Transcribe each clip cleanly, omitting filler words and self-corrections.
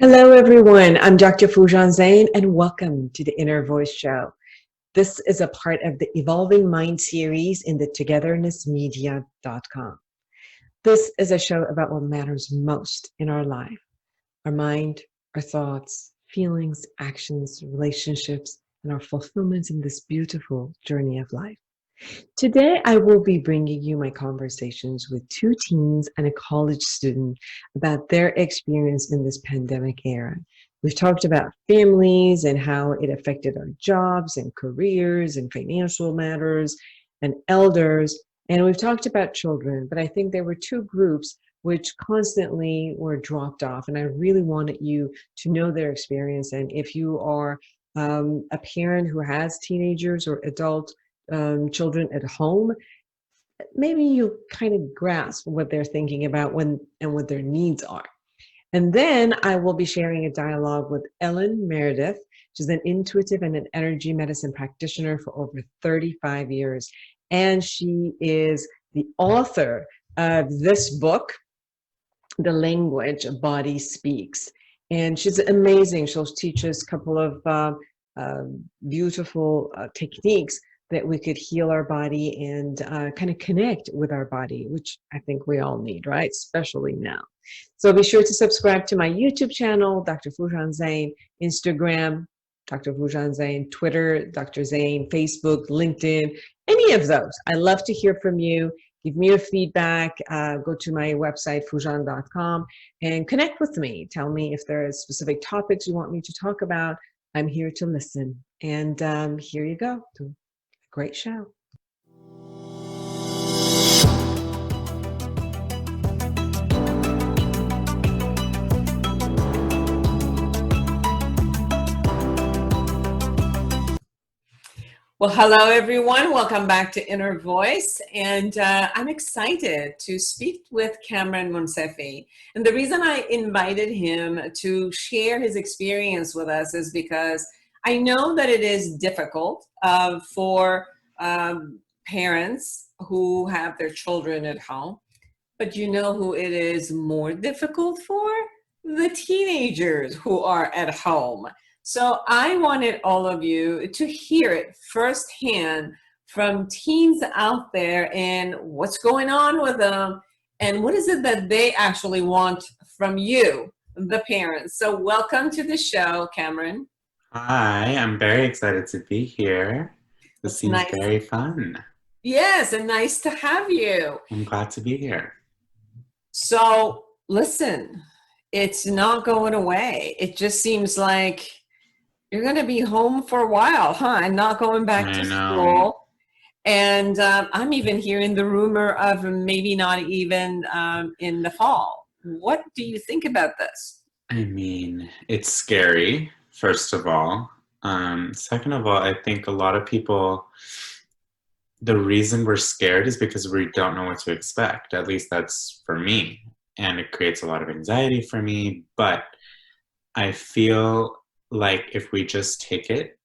Hello, everyone. I'm Dr. Foojan Zeine, and welcome to the Inner Voice Show. This is a part of the Evolving Mind series in the togethernessmedia.com. This is a show about what matters most in our life: our mind, our thoughts, feelings, actions, relationships, and our fulfillment in this beautiful journey of life. Today, I will be bringing you my conversations with two teens and a college student about their experience in this pandemic era. We've talked about families and how it affected our jobs and careers and financial matters and elders. And we've talked about children, but I think there were two groups which constantly were dropped off. And I really wanted you to know their experience. And if you are a parent who has teenagers or adult children at home, maybe you kind of grasp what they're thinking about when and what their needs are. And then I will be sharing a dialogue with Ellen Meredith. She's an intuitive and an energy medicine practitioner for over 35 years. And she is the author of this book, The Language Body Speaks. And she's amazing. She'll teach us a couple of beautiful techniques that we could heal our body and kind of connect with our body, which I think we all need, right? Especially now. So be sure to subscribe to my YouTube channel, Dr. Foojan Zeine, Instagram, Dr. Foojan Zeine, Twitter, Dr. Zeine, Facebook, LinkedIn, any of those. I love to hear from you. Give me your feedback. Go to my website, foojan.com, and connect with me. Tell me if there are specific topics you want me to talk about. I'm here to listen. And here you go. Great show. Well, hello, everyone. Welcome back to Inner Voice. And I'm excited to speak with Cameron Monsefi. And the reason I invited him to share his experience with us is because I know that it is difficult for parents who have their children at home, but you know who it is more difficult for? The teenagers who are at home. So I wanted all of you to hear it firsthand from teens out there and what's going on with them and what is it that they actually want from you, the parents. So welcome to the show, Cameron. Hi, I'm very excited to be here. This seems Nice. very fun. Yes, and nice to have you. I'm glad to be here. So listen, it's not going away. It just seems like you're going to be home for a while, huh? And not going back to school. And I'm even hearing the rumor of maybe not even in the fall. What do you think about this? I mean, it's scary, first of all. Second of all, I think a lot of people, the reason we're scared is because we don't know what to expect. At least that's for me. And it creates a lot of anxiety for me. But I feel like if we just take it,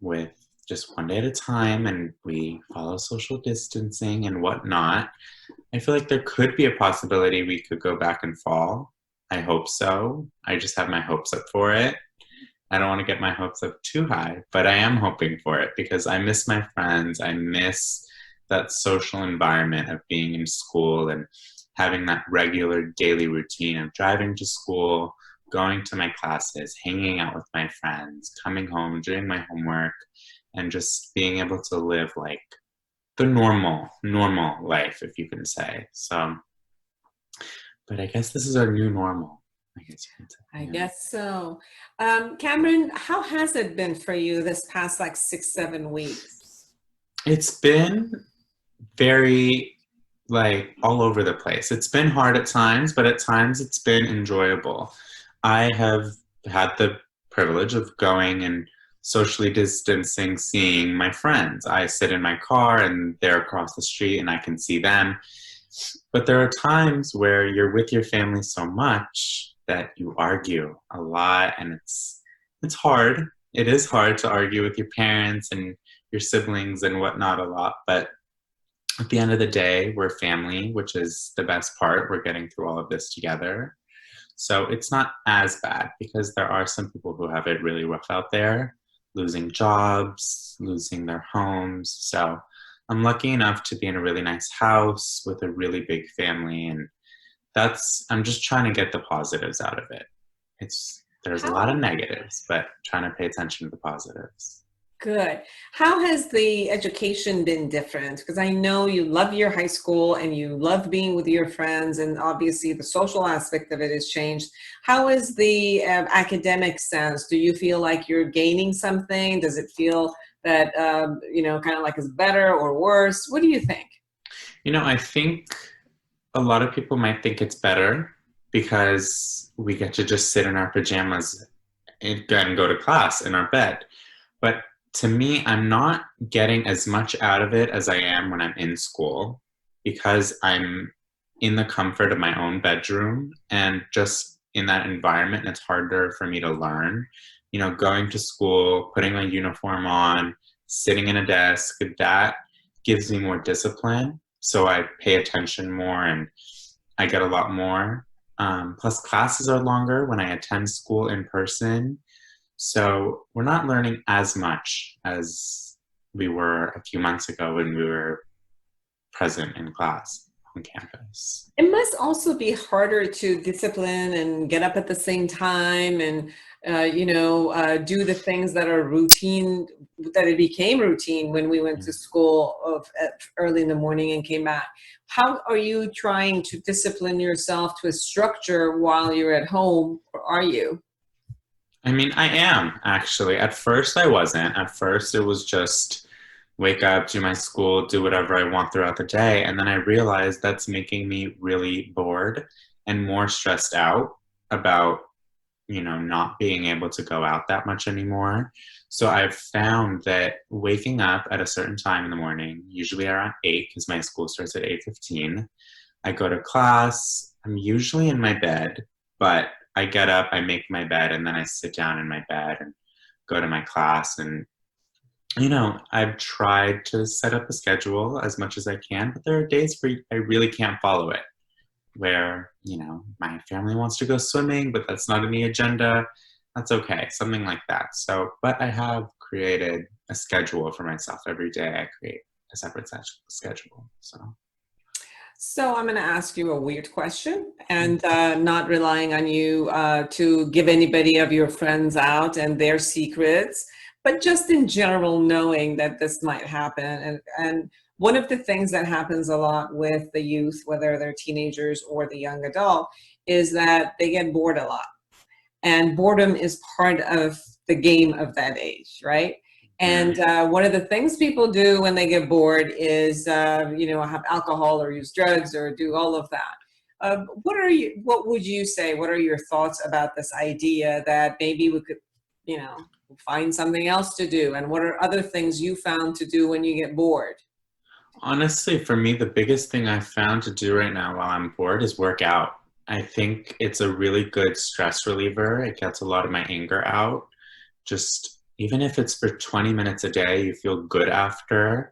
with just one day at a time and we follow social distancing and whatnot, I feel like there could be a possibility we could go back in fall. I hope so. I just have my hopes up for it. I don't want to get my hopes up too high, but I am hoping for it because I miss my friends. I miss that social environment of being in school and having that regular daily routine of driving to school, going to my classes, hanging out with my friends, coming home, doing my homework, and just being able to live like the normal life, if you can say. So, but I guess this is our new normal. I guess so. Cameron, how has it been for you this past 6-7 weeks? It's been very all over the place. It's been hard at times, but at times it's been enjoyable. I have had the privilege of going and socially distancing, seeing my friends. I sit in my car and they're across the street and I can see them. But there are times where you're with your family so much that you argue a lot, and it's hard. It is hard to argue with your parents and your siblings and whatnot a lot, but at the end of the day, we're family, which is the best part. We're getting through all of this together. So it's not as bad because there are some people who have it really rough out there, losing jobs, losing their homes. So I'm lucky enough to be in a really nice house with a really big family, and I'm just trying to get the positives out of it. There's a lot of How negatives, but trying to pay attention to the positives. good. How has the education been different? Because I know you love your high school and you love being with your friends, and obviously the social aspect of it has changed. How is the academic sense? Do you feel like you're gaining something? Does it feel that, kind of like it's better or worse? What do you think? I think a lot of people might think it's better because we get to just sit in our pajamas and go to class in our bed. But to me, I'm not getting as much out of it as I am when I'm in school because I'm in the comfort of my own bedroom and just in that environment. It's harder for me to learn. Going to school, putting my uniform on, sitting in a desk, that gives me more discipline. So I pay attention more and I get a lot more. Plus, classes are longer when I attend school in person. So we're not learning as much as we were a few months ago when we were present in class on campus. It must also be harder to discipline and get up at the same time and, do the things that are routine, that it became routine when we went to school early in the morning and came back. How are you trying to discipline yourself to a structure while you're at home, or are you? I mean, I am actually. At first, I wasn't. At first, it was just wake up, do my school, do whatever I want throughout the day. And then I realized that's making me really bored and more stressed out about, not being able to go out that much anymore. So I've found that waking up at a certain time in the morning, usually around 8, because my school starts at 8:15, I go to class. I'm usually in my bed, but I get up, I make my bed, and then I sit down in my bed and go to my class. And I've tried to set up a schedule as much as I can, but there are days where I really can't follow it, where, my family wants to go swimming, but that's not in the agenda. That's okay, something like that. So, but I have created a schedule for myself. Every day I create a separate schedule. So I'm going to ask you a weird question, and not relying on you to give anybody of your friends out and their secrets, but just in general knowing that this might happen. And one of the things that happens a lot with the youth, whether they're teenagers or the young adult, is that they get bored a lot. And boredom is part of the game of that age, right? And one of the things people do when they get bored is, have alcohol or use drugs or do all of that. What would you say? What are your thoughts about this idea that maybe we could, find something else to do? And what are other things you found to do when you get bored? Honestly, for me, the biggest thing I found to do right now while I'm bored is work out. I think it's a really good stress reliever. It gets a lot of my anger out. Just even if it's for 20 minutes a day, you feel good after.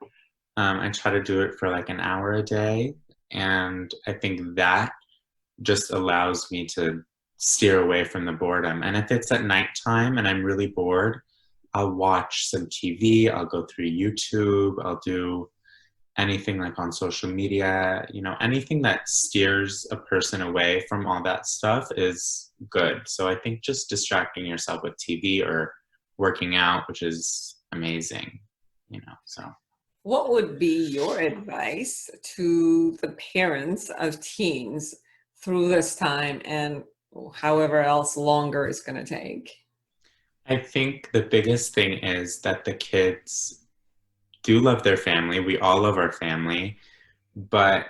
I try to do it for like an hour a day. And I think that just allows me to steer away from the boredom. And if it's at nighttime and I'm really bored, I'll watch some TV, I'll go through YouTube, I'll do anything like on social media, anything that steers a person away from all that stuff is good. So I think just distracting yourself with TV or working out, which is amazing, so. What would be your advice to the parents of teens through this time and however else longer it's going to take? I think the biggest thing is that the kids do love their family. We all love our family, but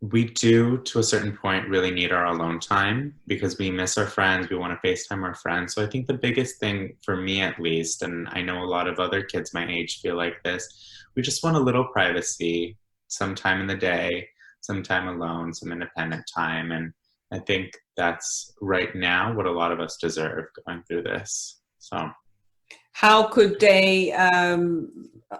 we do, to a certain point, really need our alone time because we miss our friends. We want to FaceTime our friends. So I think the biggest thing for me, at least, and I know a lot of other kids my age feel like this, we just want a little privacy, some time in the day, some time alone, some independent time. And I think that's right now what a lot of us deserve going through this. So. how could they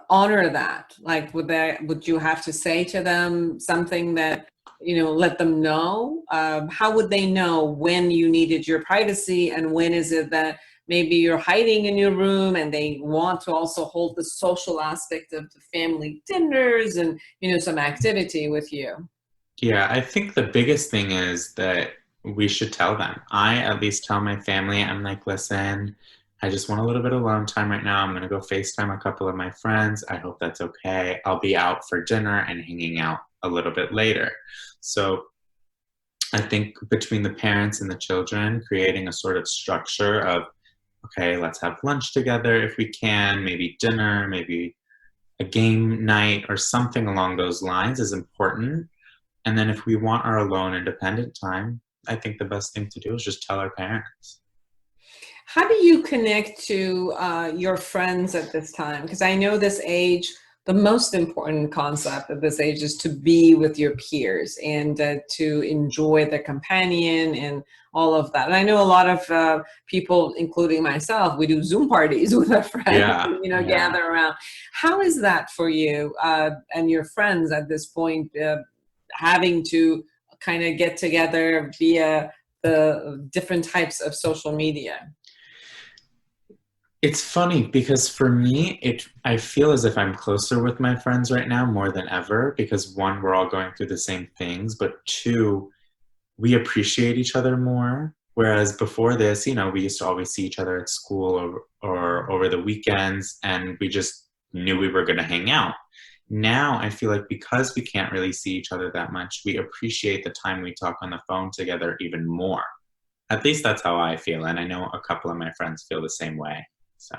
honor that? Like, would you have to say to them something that, let them know? How would they know when you needed your privacy, and when is it that maybe you're hiding in your room and they want to also hold the social aspect of the family dinners and, some activity with you? Yeah, I think the biggest thing is that we should tell them. I at least tell my family, I'm like, listen, I just want a little bit of alone time right now. I'm going to go FaceTime a couple of my friends. I hope that's okay. I'll be out for dinner and hanging out a little bit later. So I think between the parents and the children, creating a sort of structure of, okay, let's have lunch together if we can, maybe dinner, maybe a game night or something along those lines is important. And then if we want our alone independent time, I think the best thing to do is just tell our parents. How do you connect to your friends at this time? Because I know this age, the most important concept of this age is to be with your peers and to enjoy the companion and all of that. And I know a lot of people, including myself, we do Zoom parties with our friends, Yeah, gather around. How is that for you and your friends at this point, having to kind of get together via the different types of social media? it's funny because for me, I feel as if I'm closer with my friends right now more than ever because one, we're all going through the same things, but two, we appreciate each other more. Whereas before this, we used to always see each other at school or over the weekends, and we just knew we were going to hang out. Now I feel like because we can't really see each other that much, we appreciate the time we talk on the phone together even more. At least that's how I feel, and I know a couple of my friends feel the same way. So,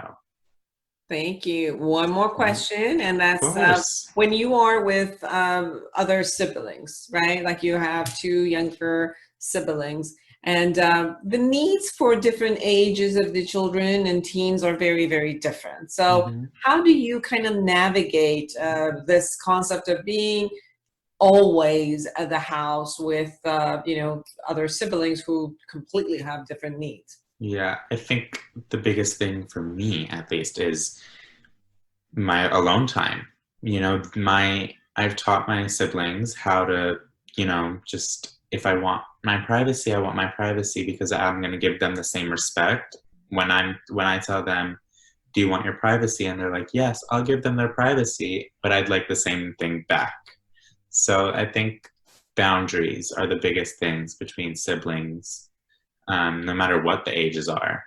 Thank you. One more question, and of that's course. when you are with other siblings, right? Like you have two younger siblings, and the needs for different ages of the children and teens are very, very different. So, Hmm. how do you kind of navigate this concept of being always at the house with, other siblings who completely have different needs? Yeah, I think the biggest thing for me, at least, is my alone time. I've taught my siblings how to, just if I want my privacy, I want my privacy because I'm going to give them the same respect when I tell them, "Do you want your privacy?" and they're like, "Yes," I'll give them their privacy, but I'd like the same thing back. So I think boundaries are the biggest things between siblings, no matter what the ages are.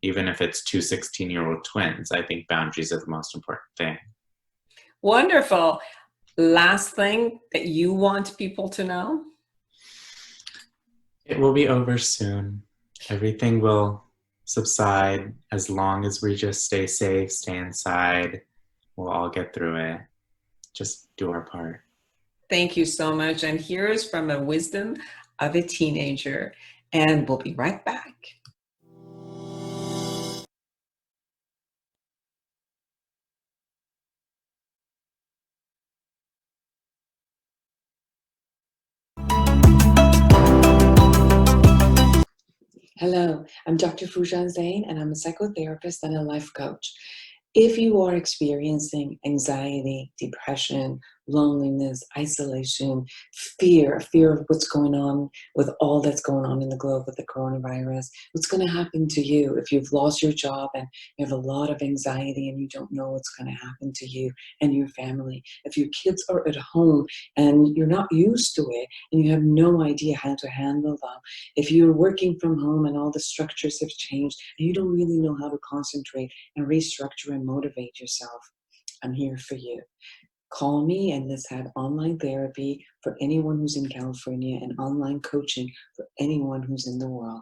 Even if it's two 16-year-old twins, I think boundaries are the most important thing. Wonderful. Last thing that you want people to know? It will be over soon. Everything will subside as long as we just stay safe, stay inside. We'll all get through it. Just do our part. Thank you so much. And here's from a wisdom of a teenager. And we'll be right back. Hello, I'm Dr. Foojan Zeine, and I'm a psychotherapist and a life coach. If you are experiencing anxiety, depression, loneliness, isolation, fear of what's going on with all that's going on in the globe with the coronavirus, what's going to happen to you if you've lost your job and you have a lot of anxiety and you don't know what's going to happen to you and your family, if your kids are at home and you're not used to it and you have no idea how to handle them, if you're working from home and all the structures have changed and you don't really know how to concentrate and restructure and motivate yourself, I'm here for you. Call me and let's have online therapy for anyone who's in California and online coaching for anyone who's in the world.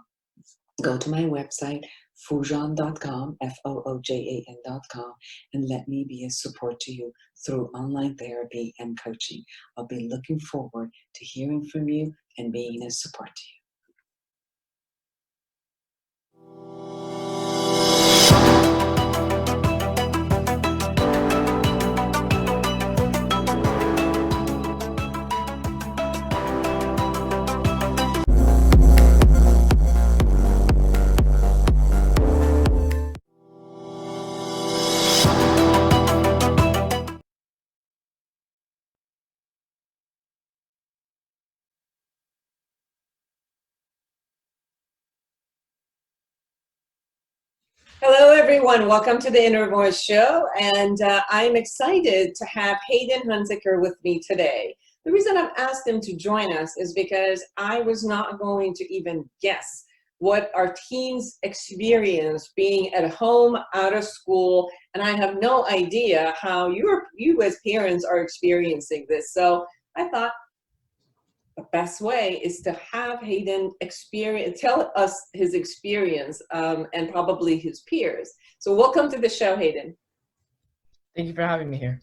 Go to my website, foojan.com, Foojan.com, and let me be a support to you through online therapy and coaching. I'll be looking forward to hearing from you and being a support to you. Hello, everyone. Welcome to the Inner Voice Show. And I'm excited to have Hayden Hunziker with me today. The reason I've asked him to join us is because I was not going to even guess what our teens experience being at home, out of school, and I have no idea how you as parents are experiencing this. So I thought, the best way is to have Hayden tell us his experience and probably his peers. So welcome to the show, Hayden. Thank you for having me here.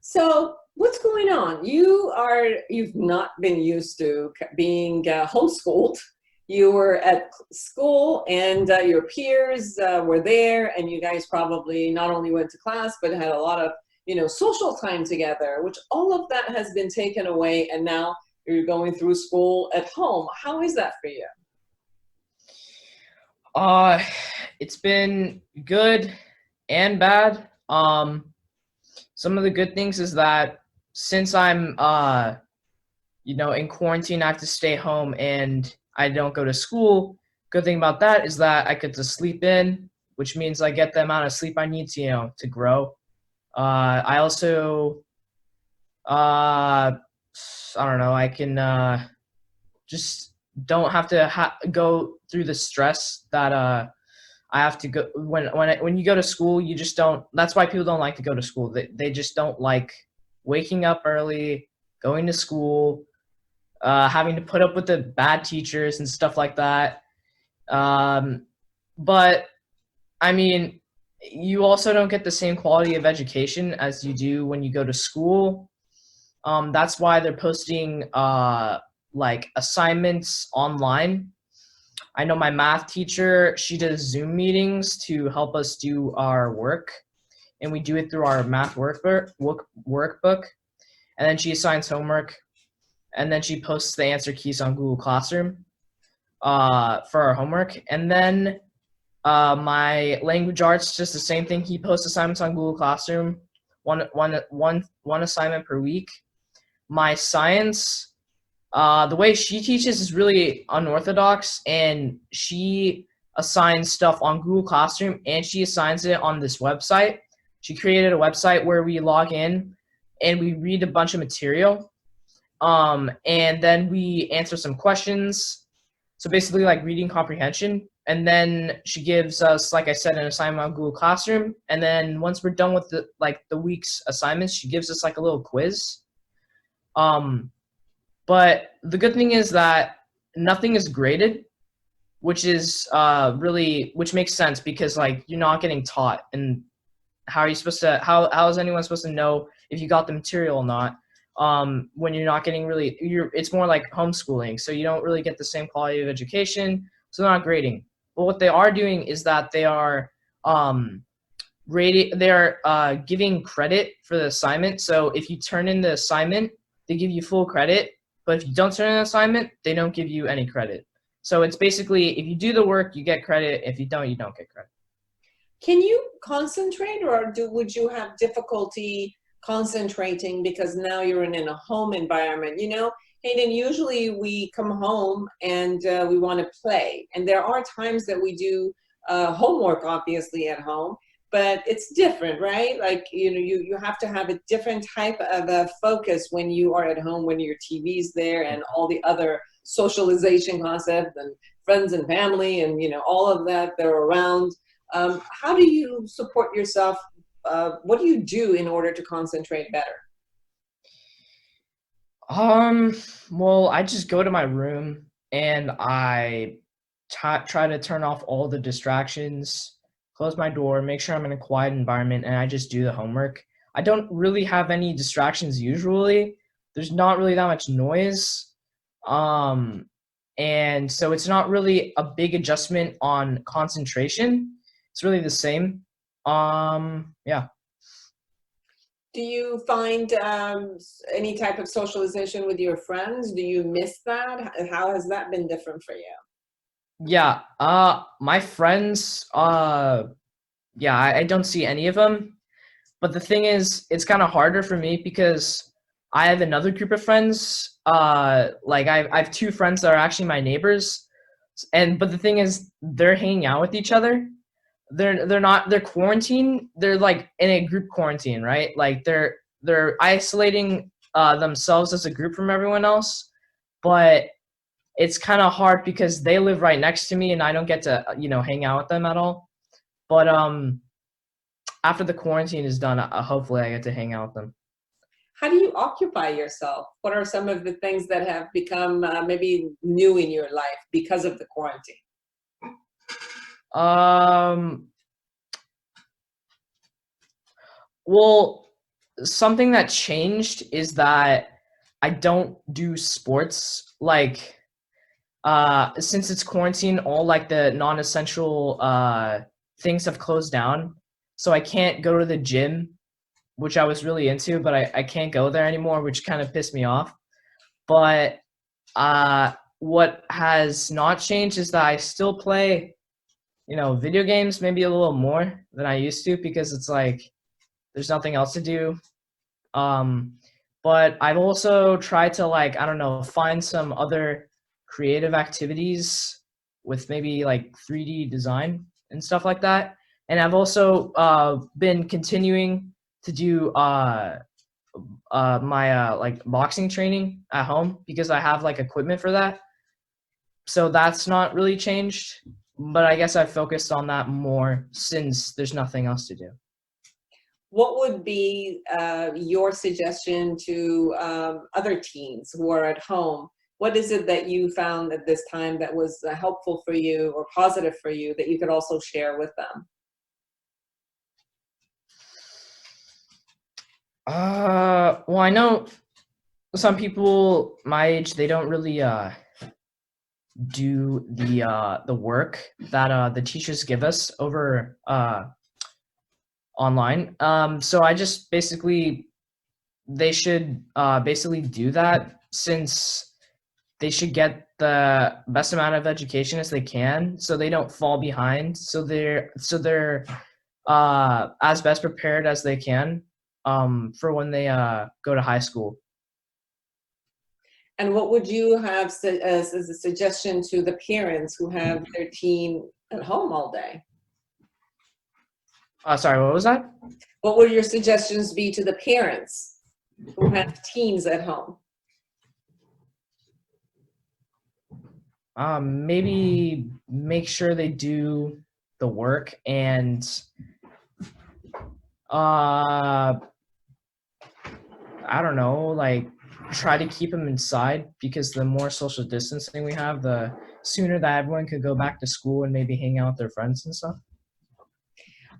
So what's going on? You've not been used to being homeschooled. You were at school and your peers were there, and you guys probably not only went to class, but had a lot of social time together, which all of that has been taken away, and now you're going through school at home. How is that for you? It's been good and bad. Some of the good things is that since I'm in quarantine, I have to stay home and I don't go to school. Good thing about that is that I get to sleep in, which means I get the amount of sleep I need to grow. I also I don't know, I can just don't have to go through the stress that I have to go when you go to school. You just don't. That's why people don't like to go to school. They just don't like waking up early, going to school, having to put up with the bad teachers and stuff like that. But I mean, you also don't get the same quality of education as you do when you go to school. That's why they're posting like assignments online. I know my math teacher, she does Zoom meetings to help us do our work, and we do it through our math workbook. And then she assigns homework, and then she posts the answer keys on Google Classroom for our homework. And then my language arts, just the same thing. He posts assignments on Google Classroom, one assignment per week. My science, the way she teaches is really unorthodox, and she assigns stuff on Google Classroom and she assigns it on this website. She created a website where we log in and we read a bunch of material, and then we answer some questions. So basically like reading comprehension. And then she gives us, like I said, an assignment on Google Classroom. And then once we're done with the week's assignments, she gives us like a little quiz. But the good thing is that nothing is graded, which is which makes sense because like you're not getting taught, and how are you supposed to, how is anyone supposed to know if you got the material or not? When you're not getting it's more like homeschooling, so you don't really get the same quality of education, so they're not grading. But what they are doing is that they are giving credit for the assignment. So if you turn in the assignment, they give you full credit, but if you don't turn in an assignment, they don't give you any credit. So it's basically, if you do the work, you get credit. If you don't get credit. Can you concentrate, or would you have difficulty concentrating because now you're in a home environment? Hayden, usually we come home and we want to play. And there are times that we do homework, obviously, at home. But it's different, right? Like, you have to have a different type of a focus when you are at home, when your TV's there and all the other socialization concepts and friends and family and, all of that, they're around. How do you support yourself? What do you do in order to concentrate better? Well, I just go to my room and I try to turn off all the distractions, close my door, make sure I'm in a quiet environment, and I just do the homework. I don't really have any distractions usually. There's not really that much noise. And so it's not really a big adjustment on concentration. It's really the same. Yeah. Do you find any type of socialization with your friends? Do you miss that? How has that been different for you? Yeah, my friends, yeah, I don't see any of them. But the thing is, it's kind of harder for me because I have another group of friends. Like I have two friends that are actually my neighbors, but the thing is, they're hanging out with each other. they're quarantined. They're like in a group quarantine, right? Like they're isolating themselves as a group from everyone else, but it's kind of hard because they live right next to me and I don't get to hang out with them at all. But after the quarantine is done, hopefully I get to hang out with them. How do you occupy yourself? What are some of the things that have become maybe new in your life because of the quarantine? Well, something that changed is that I don't do sports. Like, since it's quarantine, all like the non-essential things have closed down. So I can't go to the gym, which I was really into, but I can't go there anymore, which kind of pissed me off. But what has not changed is that I still play, video games maybe a little more than I used to because it's like there's nothing else to do. But I've also tried to like, I don't know, find some other creative activities with maybe like 3D design and stuff like that. And I've also been continuing to do my like boxing training at home because I have like equipment for that. So that's not really changed, but I guess I focused on that more since there's nothing else to do. What would be your suggestion to other teens who are at home? What is it that you found at this time that was helpful for you or positive for you that you could also share with them? Well, I know some people my age, they don't really do the work that the teachers give us over online. So I just basically they should basically do that since they should get the best amount of education as they can so they don't fall behind. So they're as best prepared as they can for when they go to high school. And what would you have as a suggestion to the parents who have their teen at home all day? Sorry, what was that? What would your suggestions be to the parents who have teens at home? Maybe make sure they do the work and I don't know, like try to keep them inside because the more social distancing we have, the sooner that everyone could go back to school and maybe hang out with their friends and stuff.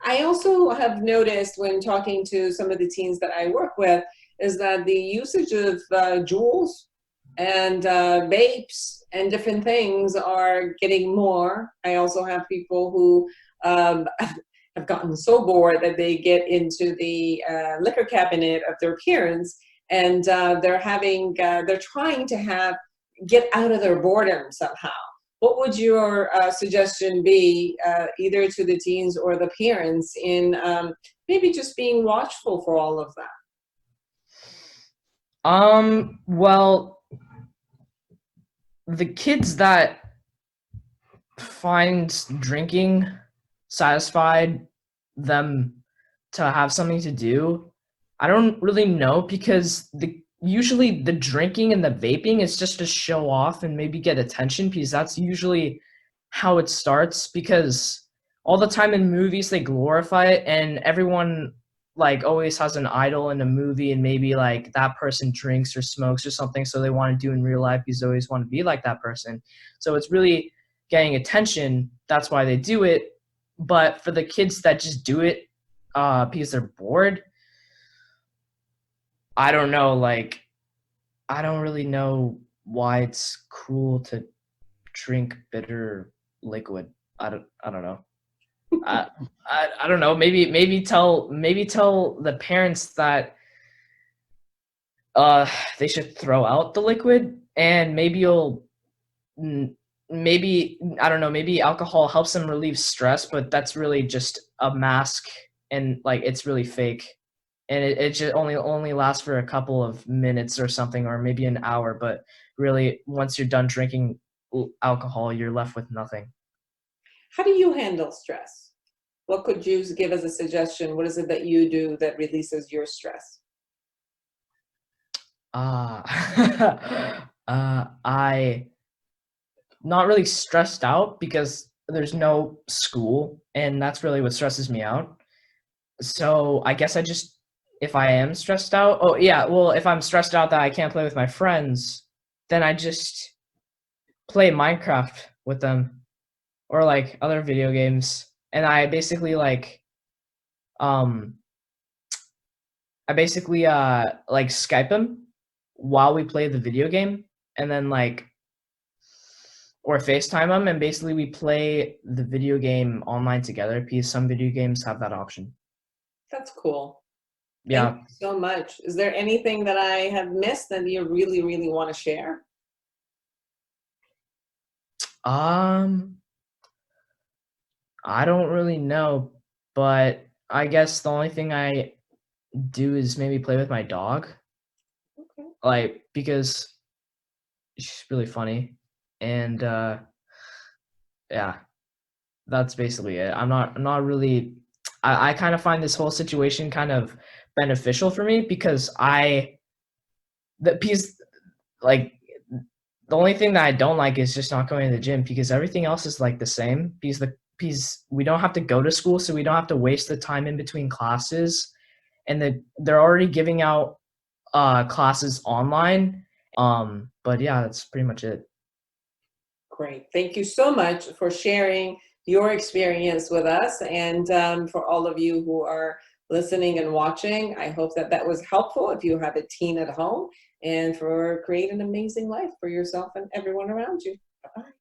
I also have noticed when talking to some of the teens that I work with is that the usage of Juuls and vapes and different things are getting more. I also have people who have gotten so bored that they get into the liquor cabinet of their parents and they're trying to get out of their boredom somehow. What would your suggestion be, either to the teens or the parents, in maybe just being watchful for all of that? Well, the kids that find drinking satisfied them to have something to do, I don't really know because usually the drinking and the vaping is just to show off and maybe get attention because that's usually how it starts because all the time in movies they glorify it and everyone like always has an idol in a movie and maybe like that person drinks or smokes or something so they want to do in real life because they always want to be like that person. So it's really getting attention. That's why they do it. But for the kids that just do it because they're bored, I don't know, like, I don't really know why it's cool to drink bitter liquid. I don't know. I don't know. Maybe tell the parents that they should throw out the liquid and maybe I don't know, maybe alcohol helps them relieve stress, but that's really just a mask and like it's really fake. And it just only lasts for a couple of minutes or something, or maybe an hour. But really, once you're done drinking alcohol, you're left with nothing. How do you handle stress? What could you give as a suggestion? What is it that you do that releases your stress? I not really stressed out because there's no school, and that's really what stresses me out. So I guess if I am stressed out, oh yeah, well, if I'm stressed out that I can't play with my friends, then I just play Minecraft with them or like other video games, and um like Skype them while we play the video game, and then like or FaceTime them, and basically we play the video game online together because some video games have that option. That's cool. Yeah. Thank you so much. Is there anything that I have missed that you really, really want to share? I don't really know, but I guess the only thing I do is maybe play with my dog, Okay. like because she's really funny, and yeah, that's basically it. I'm not really. I kind of find this whole situation kind of beneficial for me because because like the only thing that I don't like is just not going to the gym because everything else is like the same because we don't have to go to school, so we don't have to waste the time in between classes, and they're already giving out classes online. But yeah, that's pretty much it. Great. Thank you so much for sharing your experience with us, and for all of you who are listening and watching, I hope that that was helpful if you have a teen at home, and for create an amazing life for yourself and everyone around you. Bye-bye.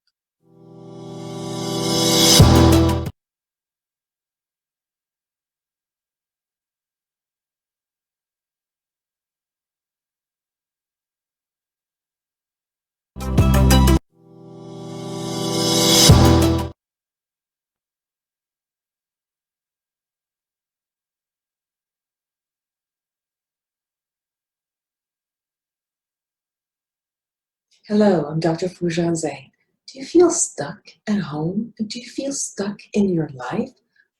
Hello, I'm Dr. Foojan Zeine. Do you feel stuck at home? Do you feel stuck in your life?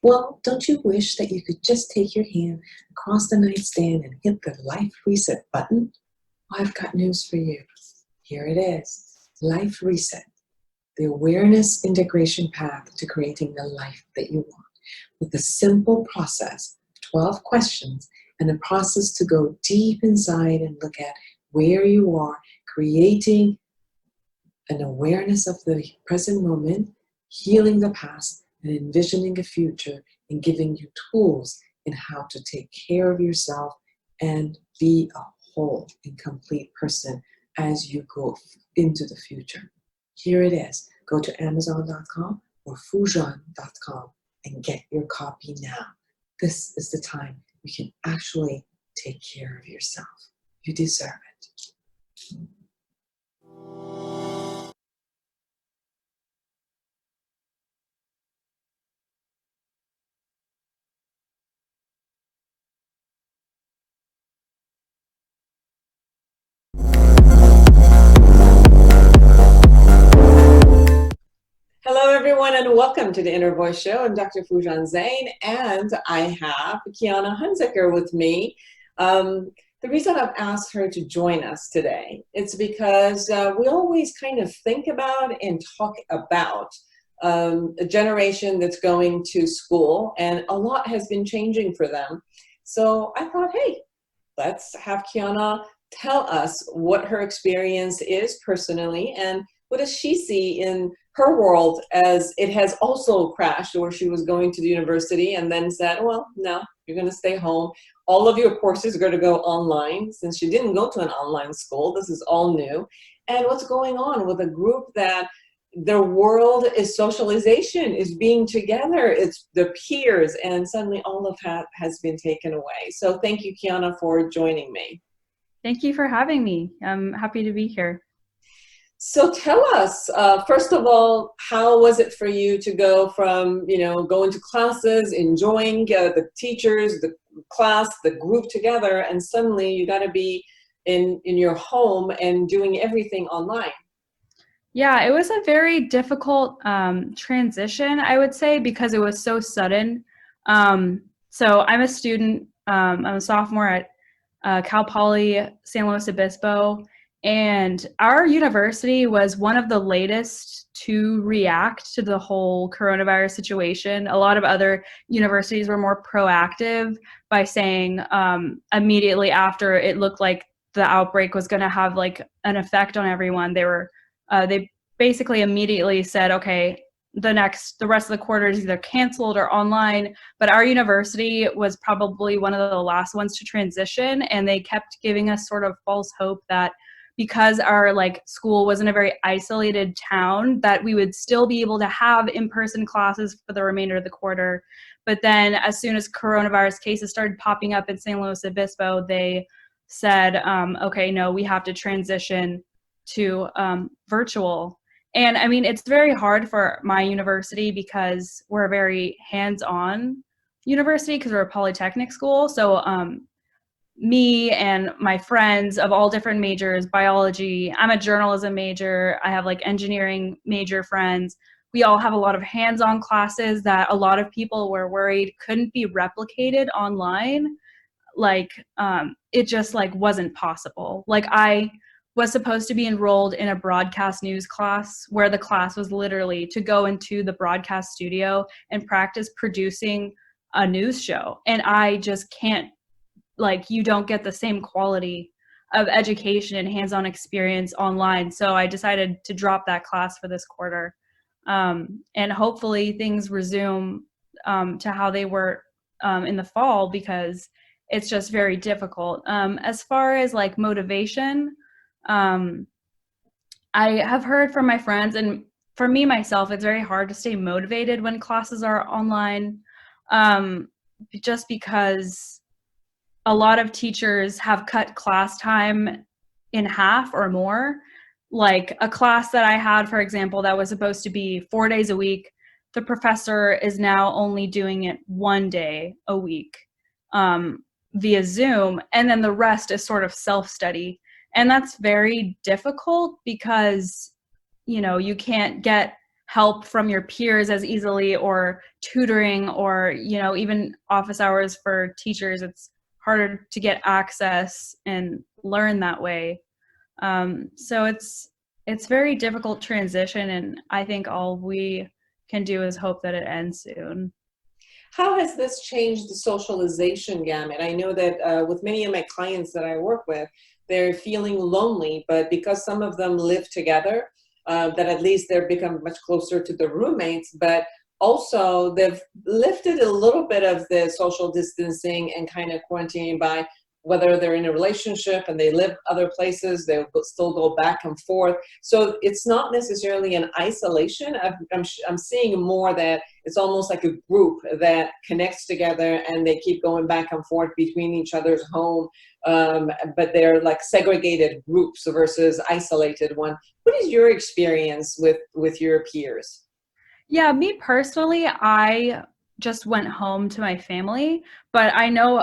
Well, don't you wish that you could just take your hand across the nightstand and hit the life reset button? Well, I've got news for you. Here it is, Life Reset, the awareness integration path to creating the life that you want. With a simple process, 12 questions, and a process to go deep inside and look at where you are, creating an awareness of the present moment, healing the past, and envisioning a future, and giving you tools in how to take care of yourself and be a whole and complete person as you go into the future. Here it is. Go to Amazon.com or Foojan.com and get your copy now. This is the time you can actually take care of yourself. You deserve it. Hello, everyone, and welcome to the Inner Voice Show. I'm Dr. Foojan Zeine, and I have Kiana Hunziker with me. The reason I've asked her to join us today is because we always kind of think about and talk about a generation that's going to school, and a lot has been changing for them. So I thought, hey, let's have Kiana tell us what her experience is personally, and what does she see in her world as it has also crashed, or she was going to the university and then said, well, no, you're going to stay home. All of your courses are going to go online since she didn't go to an online school. This is all new. And what's going on with a group that their world is socialization, is being together, it's the peers, and suddenly all of that has been taken away. So thank you, Kiana, for joining me. Thank you for having me. I'm happy to be here. So tell us, first of all, how was it for you to go from, going to classes, enjoying the teachers, the class, the group together, and suddenly you got to be in your home and doing everything online? Yeah, it was a very difficult transition, I would say, because it was so sudden. So I'm a student. I'm a sophomore at Cal Poly San Luis Obispo, and our university was one of the latest to react to the whole coronavirus situation. A lot of other universities were more proactive by saying immediately after it looked like the outbreak was going to have like an effect on everyone, they basically immediately said, okay, the rest of the quarter is either canceled or online. But our university was probably one of the last ones to transition, and they kept giving us sort of false hope that because our like school was in a very isolated town, that we would still be able to have in-person classes for the remainder of the quarter. But then as soon as coronavirus cases started popping up in San Luis Obispo, they said, okay, no, we have to transition to virtual. And I mean, it's very hard for my university because we're a very hands-on university because we're a polytechnic school. So me and my friends of all different majors, biology, I'm a journalism major, I have like engineering major friends. We all have a lot of hands-on classes that a lot of people were worried couldn't be replicated online. Like it just like wasn't possible. Like I was supposed to be enrolled in a broadcast news class where the class was literally to go into the broadcast studio and practice producing a news show. And I just can't, like, you don't get the same quality of education and hands-on experience online. So I decided to drop that class for this quarter. And hopefully things resume to how they were in the fall, because it's just very difficult. As far as like motivation, I have heard from my friends, and for me myself, it's very hard to stay motivated when classes are online, just because a lot of teachers have cut class time in half or more. Like a class that I had, for example, that was supposed to be 4 days a week, the professor is now only doing it 1 day a week via Zoom, and then the rest is sort of self-study. And that's very difficult because, you know, you can't get help from your peers as easily, or tutoring, or, you know, even office hours for teachers. It's harder to get access and learn that way. So it's very difficult transition, and I think all we can do is hope that it ends soon. How has this changed the socialization gamut? I know that with many of my clients that I work with, they're feeling lonely, but because some of them live together, that at least they've become much closer to the roommates, but also they've lifted a little bit of the social distancing and kind of quarantining by whether they're in a relationship and they live other places, they'll still go back and forth. So it's not necessarily an isolation. I'm seeing more that it's almost like a group that connects together and they keep going back and forth between each other's home, but they're like segregated groups versus isolated one. What is your experience with your peers? Yeah, me personally, I just went home to my family, but I know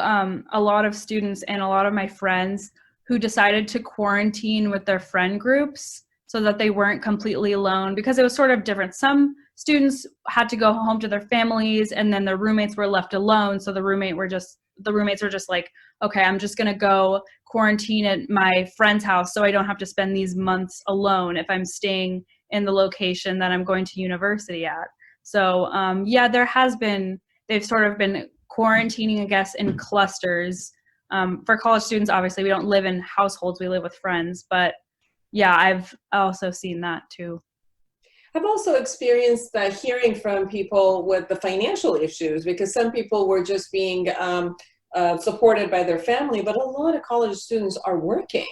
a lot of students and a lot of my friends who decided to quarantine with their friend groups so that they weren't completely alone, because it was sort of different. Some students had to go home to their families, and then their roommates were left alone. So the roommates were just like, okay, I'm just gonna go quarantine at my friend's house so I don't have to spend these months alone if I'm staying in the location that I'm going to university at. So yeah, they've sort of been quarantining, I guess, in clusters. For college students, obviously, we don't live in households, we live with friends. But yeah, I've also seen that too. I've also experienced hearing from people with the financial issues, because some people were just being supported by their family, but a lot of college students are working.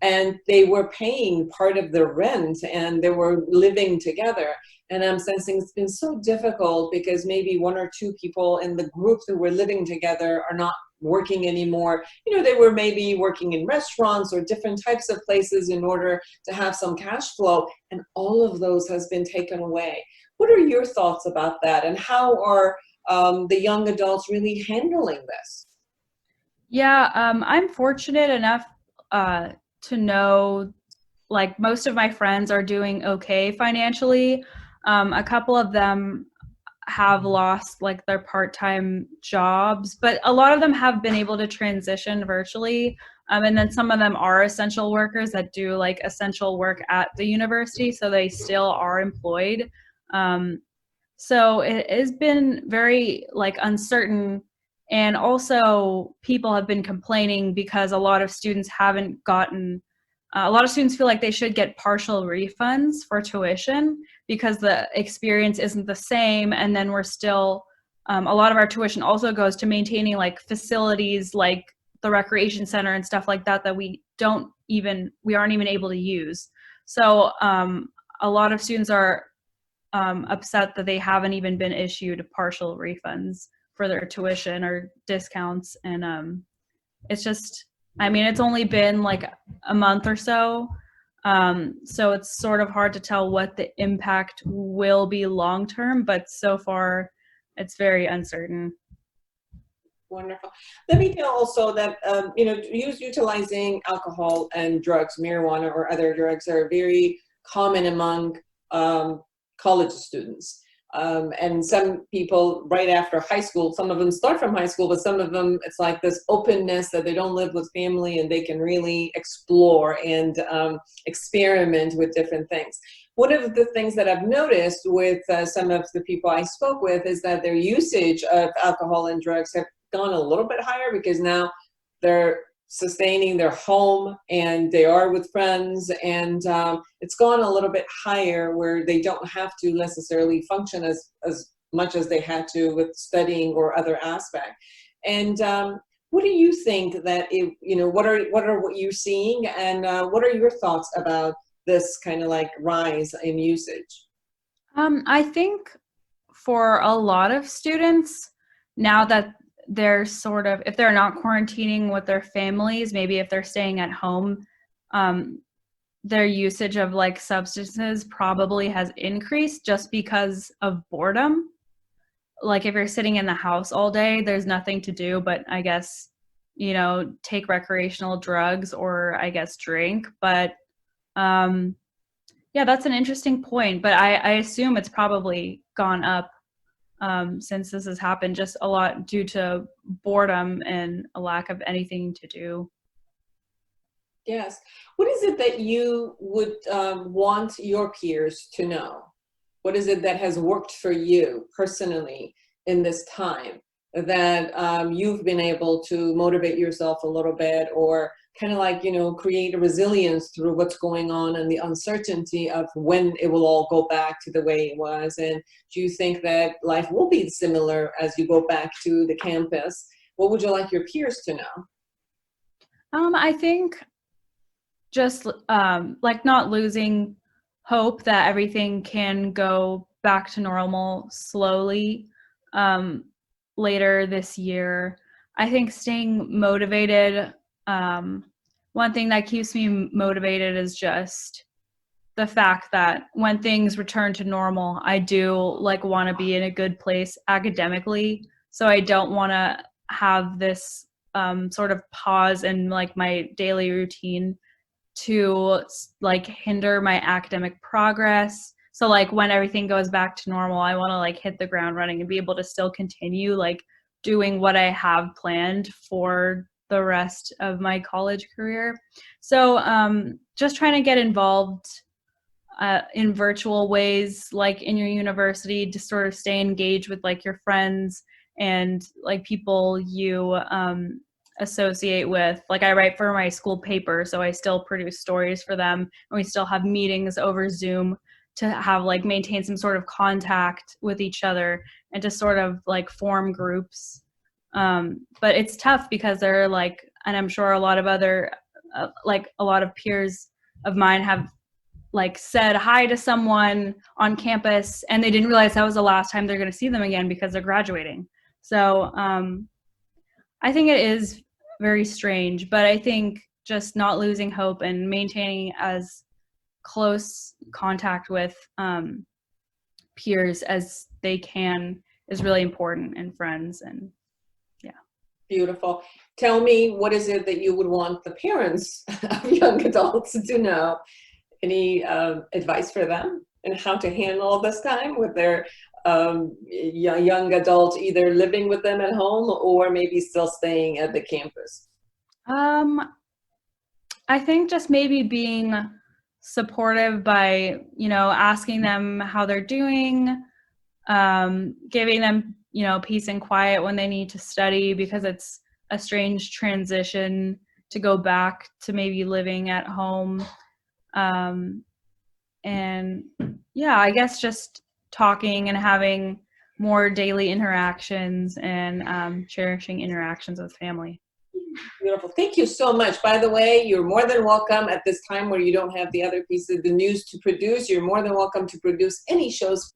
And they were paying part of their rent and they were living together. And I'm sensing it's been so difficult because maybe one or two people in the group that were living together are not working anymore. You know, they were maybe working in restaurants or different types of places in order to have some cash flow. And all of those has been taken away. What are your thoughts about that? And how are the young adults really handling this? Yeah, I'm fortunate enough to know, like, most of my friends are doing okay financially. A couple of them have lost like their part-time jobs, but a lot of them have been able to transition virtually. And then some of them are essential workers that do like essential work at the university, so they still are employed. So it has been very like uncertain, and also people have been complaining because a lot of students haven't gotten a lot of students feel like they should get partial refunds for tuition because the experience isn't the same. And then we're still, a lot of our tuition also goes to maintaining like facilities like the recreation center and stuff like that that we aren't even able to use. So a lot of students are upset that they haven't even been issued partial refunds for their tuition or discounts. And it's just, I mean, it's only been like a month or so. So it's sort of hard to tell what the impact will be long term, but so far it's very uncertain. Wonderful. Let me tell also that, utilizing alcohol and drugs, marijuana or other drugs are very common among college students. And some people right after high school, some of them start from high school, but some of them, it's like this openness that they don't live with family and they can really explore and experiment with different things. One of the things that I've noticed with some of the people I spoke with is that their usage of alcohol and drugs have gone a little bit higher because now they're sustaining their home and they are with friends, and it's gone a little bit higher where they don't have to necessarily function as much as they had to with studying or other aspect. And what do you think that what are what you're seeing, and what are your thoughts about this kind of like rise in usage? I think for a lot of students, now that they're sort of, if they're not quarantining with their families, maybe if they're staying at home, their usage of like substances probably has increased just because of boredom. Like if you're sitting in the house all day, there's nothing to do but I guess, take recreational drugs or I guess drink. But yeah, that's an interesting point. But I assume it's probably gone up since this has happened, just a lot due to boredom and a lack of anything to do. Yes. What is it that you would want your peers to know? What is it that has worked for you personally in this time that you've been able to motivate yourself a little bit, or kind of like, create a resilience through what's going on and the uncertainty of when it will all go back to the way it was? And do you think that life will be similar as you go back to the campus? What would you like your peers to know? I think just like not losing hope that everything can go back to normal slowly later this year. I think staying motivated, one thing that keeps me motivated is just the fact that when things return to normal, I do like want to be in a good place academically. So I don't want to have this sort of pause in like my daily routine to like hinder my academic progress. So like when everything goes back to normal, I want to like hit the ground running and be able to still continue like doing what I have planned for the rest of my college career. So just trying to get involved in virtual ways, like in your university, to sort of stay engaged with like your friends and like people you associate with. Like I write for my school paper, so I still produce stories for them, and we still have meetings over Zoom to have like maintain some sort of contact with each other and to sort of like form groups. But it's tough because they're like, and I'm sure a lot of other like a lot of peers of mine have like said hi to someone on campus and they didn't realize that was the last time they're going to see them again because they're graduating. So I think it is very strange, but I think just not losing hope and maintaining as close contact with peers as they can is really important, and friends. And yeah. Beautiful. Tell me, what is it that you would want the parents of young adults to know? Any advice for them and how to handle this time with their young adult either living with them at home or maybe still staying at the campus? I think just maybe being supportive by, asking them how they're doing, giving them, peace and quiet when they need to study, because it's a strange transition to go back to maybe living at home. And yeah, I guess just talking and having more daily interactions and cherishing interactions with family. Beautiful. Thank you so much. By the way, you're more than welcome at this time where you don't have the other piece of the news to produce. You're more than welcome to produce any shows